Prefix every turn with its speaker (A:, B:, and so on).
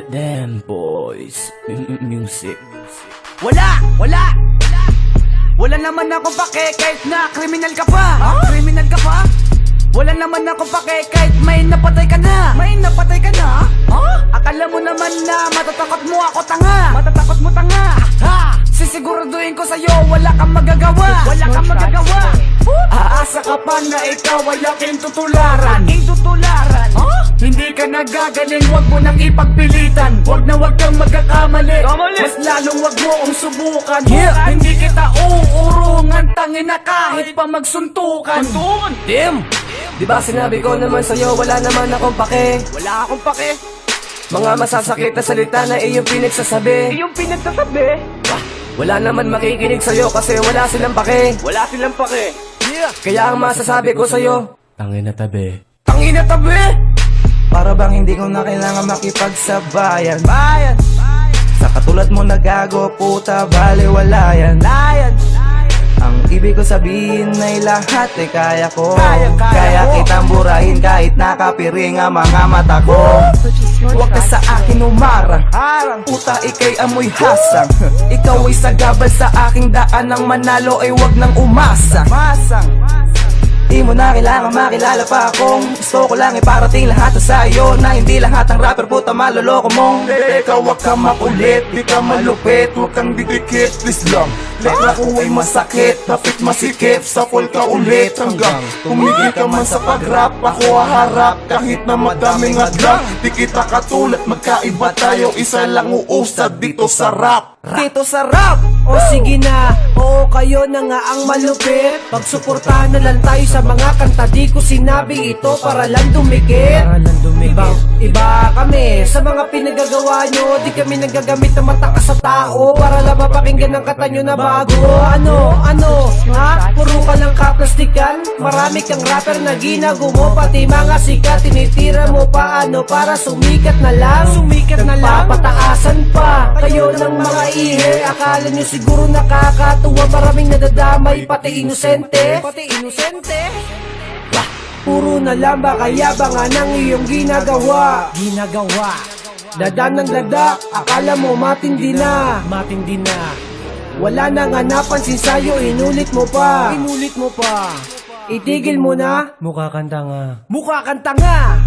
A: Damn boys, music.
B: Wala naman ako pake kahit na kriminal ka pa. Kriminal ka pa? Wala naman ako pake kahit may napatay ka na. Akala mo naman na matatakot mo ako tanga. Sisiguraduhin ko sa'yo wala kang magagawa. Aasa ka pa na ikaw ay aking tutularan. Hindi ka nagagaling, wag mo nang ipagpilitan. Wag kang magkakamali. Mas lalong wag mo kong subukan. Hindi kita uurungan, tangin na kahit pa magsuntukan.
A: Damn! Diba sinabi ko naman sa'yo, wala naman akong pake.
B: Wala akong pake.
A: Mga masasakit na salita na iyong pinagsasabi. Wala naman makikinig sa'yo kasi wala silang pake. Kaya ang masasabi ko sa'yo, tangin na tabi.
C: Para bang hindi ko na kailangan makipagsabayan. Sa katulad mo nagago, puta, baliwala yan. Ang ibig ko sabihin ay lahat ay kaya ko. Kaya kitang burahin kahit nakapiring ang mga mata ko. Huwag ka sa akin umarang, puta, ikay amoy hasang. Ikaw ay sagabal sa aking daan, ng manalo ay wag nang umasa. Di mo na kailangan makilala pa akong gusto ko lang iparating lahat na sa'yo, na hindi lahat ng rapper puta maloloko mo. Ikaw wag kang makulit, di ka malupit, wag kang didikit, please lang. Letra ko ay masakit, hapit masikip, sa full ka ulit. Hanggang tumigil ka man sa pag-rap, ako haharap kahit na madaming hadlang. Di kita katulad, magkaiba tayo, isa lang uusad dito sa rap.
D: O sige na, oo kayo na nga ang malupit. Pagsuportahan na lang tayo sa mga kanta, di ko sinabing ito para lang dumikit. Iba kami sa mga pinagagawa nyo, di kami nagagamit ng matakas sa tao para lang mapakinggan ang kata nyo na bago. Ano, ha? Puro ka lang kaplastikan, marami kang rapper na ginagumo, pati mga sikat tinitira mo paano para sumikat na lang. Papataasan pa kayo ng mga ihe, akala nyo siguro nakakatuwa, maraming nadadamay, pati inosente. Puro na lang ba kayabangan ang iyong ginagawa. Dadan ng dadak, akala mo matindi na. Wala na nga napansin sa'yo, inulit mo pa. Itigil mo na.
A: Mukha kang tanga.
D: Mukha kang tanga.